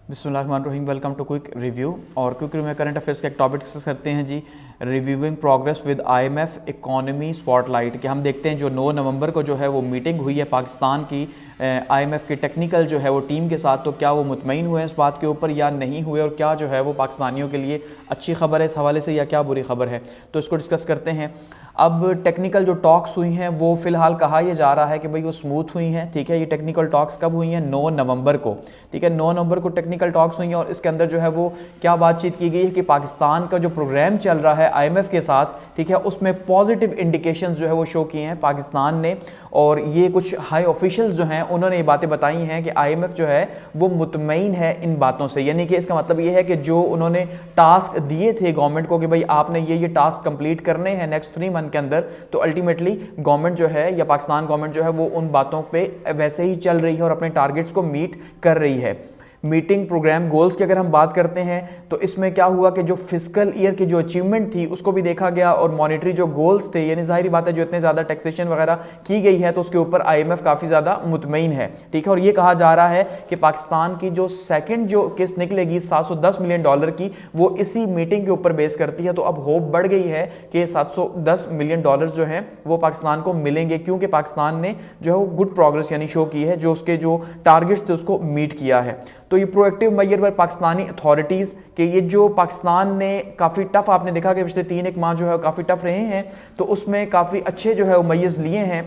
बिस्मिल्लाहिर्रहमानिर्रहीम। Welcome to quick review. और quick review में करंट अफेयर्स का एक टॉपिक डिस्कस करते हैं जी, reviewing progress with IMF economy spotlight. कि हम देखते हैं जो 9 नवंबर को जो है वो मीटिंग हुई है पाकिस्तान की आईएमएफ की टेक्निकल जो है वो टीम के साथ, तो क्या वो मुतमईन हुए इस बात के ऊपर या नहीं हुए, और क्या जो है वो पाकिस्तानियों के लिए अच्छी खबर है इस हवाले से या क्या बुरी खबर है, तो इसको डिस्कस करते हैं। अब टेक्निकल जो टॉक्स हुई हैं वो फिलहाल कहा यह जा रहा है कि भाई वो स्मूथ हुई हैं, ठीक है। ये टेक्निकल टॉक्स कब हुई हैं? 9 नवंबर को, ठीक है। 9 नवंबर को टेक्निकल टॉक्स हुई हैं और इसके अंदर जो है वो क्या बातचीत की गई है कि पाकिस्तान का जो प्रोग्राम चल रहा है आईएमएफ के साथ, ठीक है, उसमें पॉजिटिव इंडिकेशंस जो है वो शो किए हैं पाकिस्तान ने। और ये कुछ हाई ऑफिशियल्स जो हैं उन्होंने ये बातें बताई हैं कि आईएमएफ जो है वो मुतमईन है इन बातों से। यानी कि इसका मतलब ये है कि जो उन्होंने टास्क दिए थे गवर्नमेंट को कि भाई आपने ये टास्क कंप्लीट करने हैं नेक्स्ट 3 मंथ के अंदर, तो अल्टीमेटली गवर्नमेंट जो है या पाकिस्तान गवर्नमेंट जो है वो उन बातों पे वैसे ही चल रही है और अपने टारगेट्स को मीट कर रही है। मीटिंग प्रोग्राम गोल्स की अगर हम बात करते हैं तो इसमें क्या हुआ कि जो फिस्कल ईयर की जो अचीवमेंट थी उसको भी देखा गया, और मॉनेटरी जो गोल्स थे, यानी जाहिर बात है जो इतने ज़्यादा टैक्सेशन वगैरह की गई है तो उसके ऊपर आईएमएफ काफ़ी ज़्यादा मुतमईन है, ठीक है। और ये कहा जा रहा है कि पाकिस्तान की जो सेकंड जो किस्त निकलेगी $710 मिलियन की, वो इसी मीटिंग के ऊपर बेस करती है। तो अब होप बढ़ गई है कि $710 मिलियन जो हैं वो पाकिस्तान को मिलेंगे, क्योंकि पाकिस्तान ने जो है वो गुड प्रोग्रेस यानी शो की है, जो उसके जो टारगेट्स थे उसको मीट किया है। तो ये प्रोएक्टिव मेजर पर पाकिस्तानी अथॉरिटीज़ के ये जो पाकिस्तान ने काफ़ी टफ, आपने देखा कि पिछले 3-1 माह जो है काफ़ी टफ रहे हैं, तो उसमें काफ़ी अच्छे जो है वो मैयर्स लिए हैं।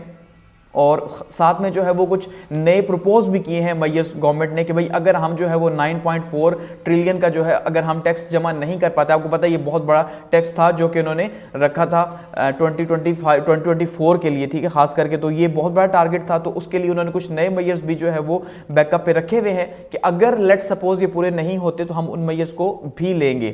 और साथ में जो है वो कुछ नए प्रपोज भी किए हैं मैयर्स गवर्नमेंट ने कि भाई अगर हम जो है वो 9.4 ट्रिलियन का जो है अगर हम टैक्स जमा नहीं कर पाते, आपको पता है ये बहुत बड़ा टैक्स था जो कि उन्होंने रखा था 2024 के लिए, ठीक है, खास करके, तो ये बहुत बड़ा टारगेट था। तो उसके लिए उन्होंने कुछ नए मैयर्स भी जो है वो बैकअप पे रखे हुए हैं कि अगर लेट्स सपोज ये पूरे नहीं होते तो हम उन मैयर्स को भी लेंगे।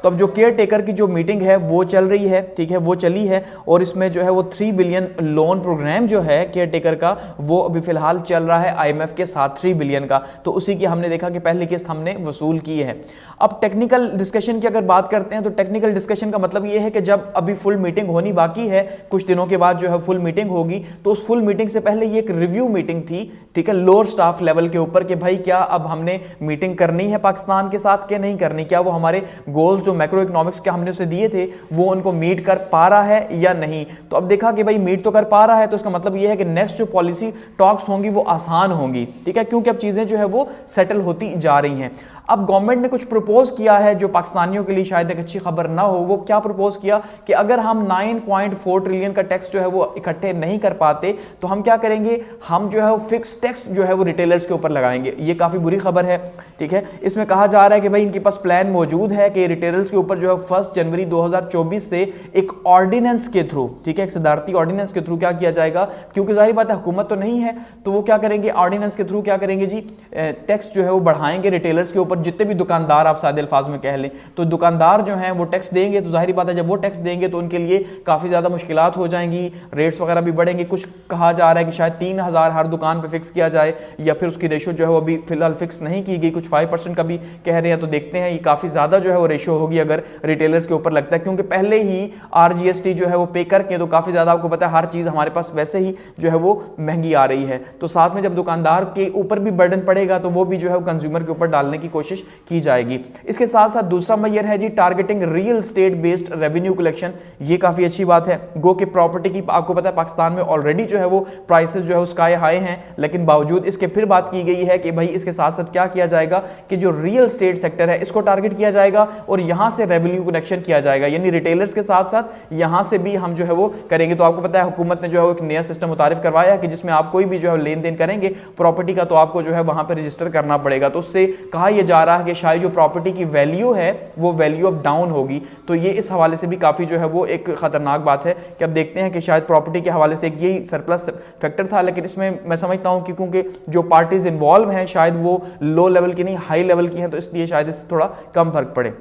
तो अब जो केयर टेकर की जो मीटिंग है वो चल रही है, ठीक है, वो चली है, और इसमें जो है वो 3 बिलियन लोन प्रोग्राम जो है केयर टेकर का वो अभी फिलहाल चल रहा है आईएमएफ के साथ 3 बिलियन का। तो उसी की हमने देखा कि पहली किस्त हमने वसूल की है। अब टेक्निकल डिस्कशन की अगर बात करते हैं तो टेक्निकल डिस्कशन का मतलब ये है कि जब अभी फुल मीटिंग होनी बाकी है, कुछ दिनों के बाद जो है फुल मीटिंग होगी, तो उस फुल मीटिंग से पहले ये एक रिव्यू मीटिंग थी, ठीक है, लोअर स्टाफ लेवल के ऊपर कि भाई क्या अब हमने मीटिंग करनी है पाकिस्तान के साथ कि नहीं करनी, क्या वो हमारे गोल्स जो मैक्रो इकोनॉमिक्स के हमने उसे दिए थे वो उनको मीट कर पा रहा है या नहीं। तो अब देखा कि भाई मीट तो कर पा रहा है, तो इसका मतलब ये है कि नेक्स्ट जो पॉलिसी टॉक्स होंगी वो आसान होंगी, ठीक है, क्योंकि अब चीजें जो है वो सेटल होती जा रही हैं। अब गवर्नमेंट ने कुछ प्रपोज किया है जो पाकिस्तानियों के लिए शायद एक अच्छी खबर ना हो। वो क्या प्रपोज किया कि अगर हम 9.4 ट्रिलियन का टैक्स जो है वो इकट्ठे नहीं कर पाते तो हम क्या करेंगे, हम जो है वो फिक्स टैक्स जो है वो रिटेलर्स के ऊपर लगाएंगे। ये काफी बुरी खबर है, ठीक है। इसमें कहा जा रहा है कि भाई इनके पास प्लान मौजूद है कि रिटेलर्स के ऊपर जो है 1 जनवरी 2024 से एक ऑर्डिनेंस के थ्रू, ठीक है, एक सदारती ऑर्डिनेंस के थ्रू क्या किया जाएगा, क्योंकि जाहिर बात है हुकूमत तो नहीं है, तो वो क्या करेंगे, ऑर्डिनेंस के थ्रू क्या करेंगे जी, टैक्स जो है वो बढ़ाएंगे रिटेलर्स के ऊपर। जितने भी दुकानदार आप सादे अल्फाज में कह लें तो दुकानदार जो हैं वो टैक्स देंगे, तो जाहिर बात है जब वो टैक्स देंगे तो उनके लिए काफ़ी ज़्यादा मुश्किलात हो जाएंगी, रेट्स वगैरह भी बढ़ेंगे। कुछ कहा जा रहा है कि शायद 3000 हर दुकान पे फिक्स किया जाए, या फिर उसकी रेशो जो है वो अभी फिलहाल फिक्स नहीं की गई, कुछ 5% का भी कह रहे हैं। तो देखते हैं, ये काफ़ी ज़्यादा जो है वो रेशो होगी अगर रिटेलर्स के ऊपर लगता है, क्योंकि पहले ही आरजीएसटी जो है वो पे करके तो काफ़ी ज़्यादा, आपको पता है हर चीज़ हमारे पास वैसे ही जो है वो महंगी आ रही है, तो साथ में जब दुकानदार के ऊपर भी बर्डन पड़ेगा तो वो भी जो है वो कंज्यूमर के ऊपर डालने की कोशिश की जाएगी। इसके साथ साथ दूसरा मेजर है जी targeting real estate based revenue collection. ये काफी अच्छी बात है। गो के प्रॉपर्टी की, आपको पता है पाकिस्तान में ऑलरेडी जो है वो प्राइसेस जो है स्काई हाई हैं, लेकिन बावजूद इसके फिर बात की गई है कि भाई इसके साथ साथ क्या किया जाएगा कि जो रियल स्टेट सेक्टर है इसको टारगेट किया जाएगा और यहां से रेवेन्यू कलेक्शन किया जाएगा, यानी रिटेलर्स के साथ साथ यहां से भी हम जो है वो करेंगे। तो आपको पता है हुकूमत ने जो है एक नया सिस्टम मुतारिफ करवाया कि जिसमें आप कोई भी जो है लेन देन करेंगे प्रॉपर्टी का तो आपको जो है वहां पर रजिस्टर करना पड़ेगा। तो उससे कहा यह जा रहा है कि शायद जो प्रॉपर्टी की वैल्यू है वो वैल्यू अब डाउन होगी। तो ये इस हवाले से भी काफी जो है वो एक खतरनाक बात है कि अब देखते हैं कि शायद प्रॉपर्टी के हवाले से एक यही सरप्लस फैक्टर था, लेकिन इसमें मैं समझता हूं कि क्योंकि जो पार्टीज इन्वॉल्व हैं शायद वो लो लेवल की नहीं हाई लेवल की हैं, तो इसलिए शायद इससे थोड़ा कम फर्क पड़े।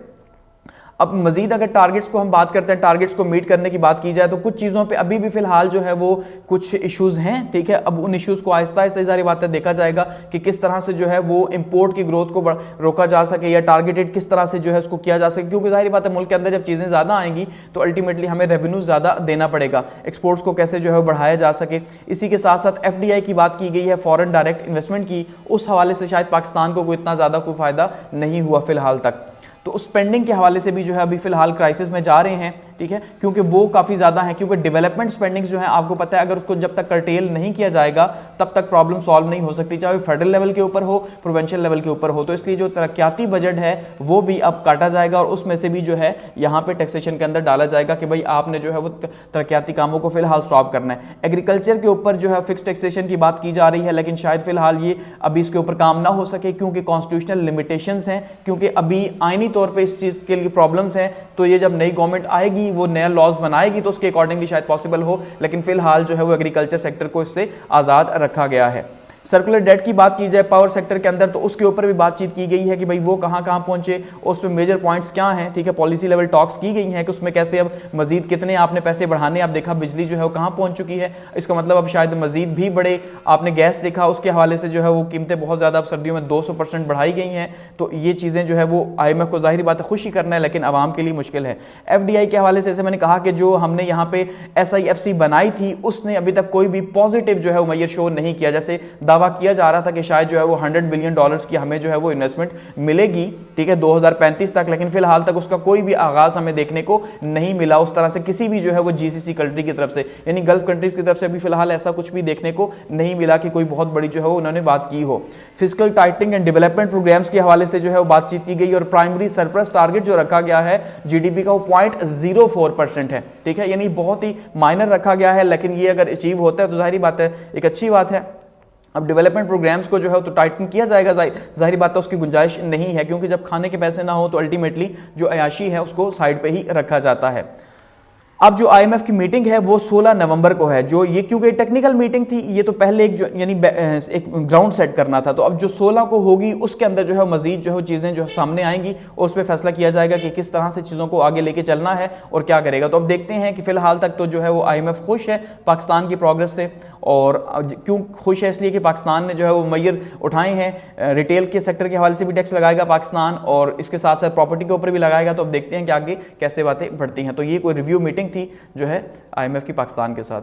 अब मजीद अगर टारगेट्स को हम बात करते हैं, टारगेट्स को मीट करने की बात की जाए तो कुछ चीज़ों पे अभी भी फिलहाल जो है वो कुछ इश्यूज हैं, ठीक है। अब उन इश्यूज को आहिस्ता आहिस्ता सारी बातें देखा जाएगा कि किस तरह से जो है वो इंपोर्ट की ग्रोथ को रोका जा सके या टारगेटेड किस तरह से जो है उसको किया जा सके, क्योंकि जाहिर बात है मुल्क के अंदर जब चीज़ें ज़्यादा आएंगी तो अल्टीमेटली हमें रेवेन्यू ज़्यादा देना पड़ेगा, एक्सपोर्ट्स को कैसे जो है बढ़ाया जा सके। इसी के साथ साथ FDI की बात की गई है, फॉरेन डायरेक्ट इन्वेस्टमेंट की, उस हवाले से शायद पाकिस्तान को कोई इतना ज़्यादा कोई फ़ायदा नहीं हुआ फिलहाल तक। तो स्पेंडिंग के हवाले से भी जो है अभी फिलहाल क्राइसिस में जा रहे हैं, ठीक है, क्योंकि वो काफ़ी ज़्यादा है, क्योंकि डेवलपमेंट स्पेंडिंग जो है आपको पता है अगर उसको जब तक कर्टेल नहीं किया जाएगा तब तक प्रॉब्लम सॉल्व नहीं हो सकती, चाहे फेडरल लेवल के ऊपर हो, प्रोविंशियल लेवल के ऊपर हो। तो इसलिए जो तरक्याती बजट है वो भी अब काटा जाएगा और उसमें से भी जो है यहाँ पे टैक्सेशन के अंदर डाला जाएगा कि भाई आपने जो है वो तरक्याती कामों को फिलहाल स्टॉप करना है। एग्रीकल्चर के ऊपर जो है फिक्स टैक्सेशन की बात की जा रही है, लेकिन शायद फिलहाल ये अभी इसके ऊपर काम ना हो सके क्योंकि कॉन्स्टिट्यूशनल लिमिटेशंस हैं, क्योंकि अभी आईनी तौर पर इस चीज़ के लिए प्रॉब्लम्स हैं। तो ये जब नई गवर्नमेंट आएगी वो नया लॉज बनाएगी तो उसके अकॉर्डिंगली शायद पॉसिबल हो, लेकिन फिलहाल जो है वो एग्रीकल्चर सेक्टर को इससे आज़ाद रखा गया है। सर्कुलर डेट की बात की जाए पावर सेक्टर के अंदर तो उसके ऊपर भी बातचीत की गई है कि भाई वो कहाँ कहाँ पहुंचे, उसमें मेजर पॉइंट्स क्या हैं, ठीक है। पॉलिसी लेवल टॉक्स की गई हैं कि उसमें कैसे अब मजीद कितने आपने पैसे बढ़ाने, आप देखा बिजली जो है वो कहाँ पहुंच चुकी है, इसका मतलब अब शायद मजीद भी बढ़े। आपने गैस देखा, उसके हवाले से जो है वो कीमतें बहुत ज़्यादा अब सर्दियों में 200% बढ़ाई गई हैं। तो ये चीज़ें जो है वो IMF को जाहिर बात है खुशी करना है, लेकिन आवाम के लिए मुश्किल है। FDI के हवाले से जैसे मैंने कहा कि जो हमने यहाँ पे SIFC बनाई थी उसने अभी तक कोई भी पॉजिटिव जो है वो मैयर शो नहीं किया। जैसे दावा किया जा रहा था कि शायद जो है वो $100 बिलियन की हमें जो है वो इन्वेस्टमेंट मिलेगी, ठीक है, 2035 तक, लेकिन फिलहाल तक उसका कोई भी आगाज हमें देखने को नहीं मिला उस तरह से किसी भी जो है वो GCC कंट्री की तरफ से, यानी गल्फ कंट्रीज की तरफ से अभी फिलहाल ऐसा कुछ भी देखने को नहीं मिला कि कोई बहुत बड़ी जो है वो उन्होंने बात की हो। Fiscal tightening and development programmes के हवाले से जो है वो बातचीत की गई और प्राइमरी सरप्लस टारगेट जो रखा गया है GDP का वो 0.04% है, ठीक है, यानी बहुत ही माइनर रखा गया है, लेकिन ये अगर अचीव होता है तो जाहिर बात है एक अच्छी बात है। अब डेवलपमेंट प्रोग्राम्स को जो है तो टाइटन किया जाएगा, जाहिर बात है उसकी गुंजाइश नहीं है, क्योंकि जब खाने के पैसे ना हो तो अल्टीमेटली जो अयाशी है उसको साइड पे ही रखा जाता है। अब जो IMF की मीटिंग है वो 16 नवंबर को है, जो ये क्योंकि टेक्निकल मीटिंग थी, ये तो पहले एक जो यानी एक ग्राउंड सेट करना था, तो अब जो 16 को होगी उसके अंदर जो है मजीद जो है चीज़ें जो सामने आएंगी और उस पर फैसला किया जाएगा कि किस तरह से चीज़ों को आगे लेके चलना है और क्या करेगा। तो अब देखते हैं कि फिलहाल तक तो जो है वो IMF खुश है पाकिस्तान की प्रोग्रेस से, और क्यों खुश है, इसलिए कि पाकिस्तान ने जो है वो मैयर उठाए हैं। रिटेल के सेक्टर के हवाले से भी टैक्स लगाएगा पाकिस्तान और इसके साथ साथ प्रॉपर्टी के ऊपर भी लगाएगा। तो अब देखते हैं कि आगे कैसे बातें बढ़ती हैं। तो ये कोई रिव्यू मीटिंग थी जो है IMF की पाकिस्तान के साथ।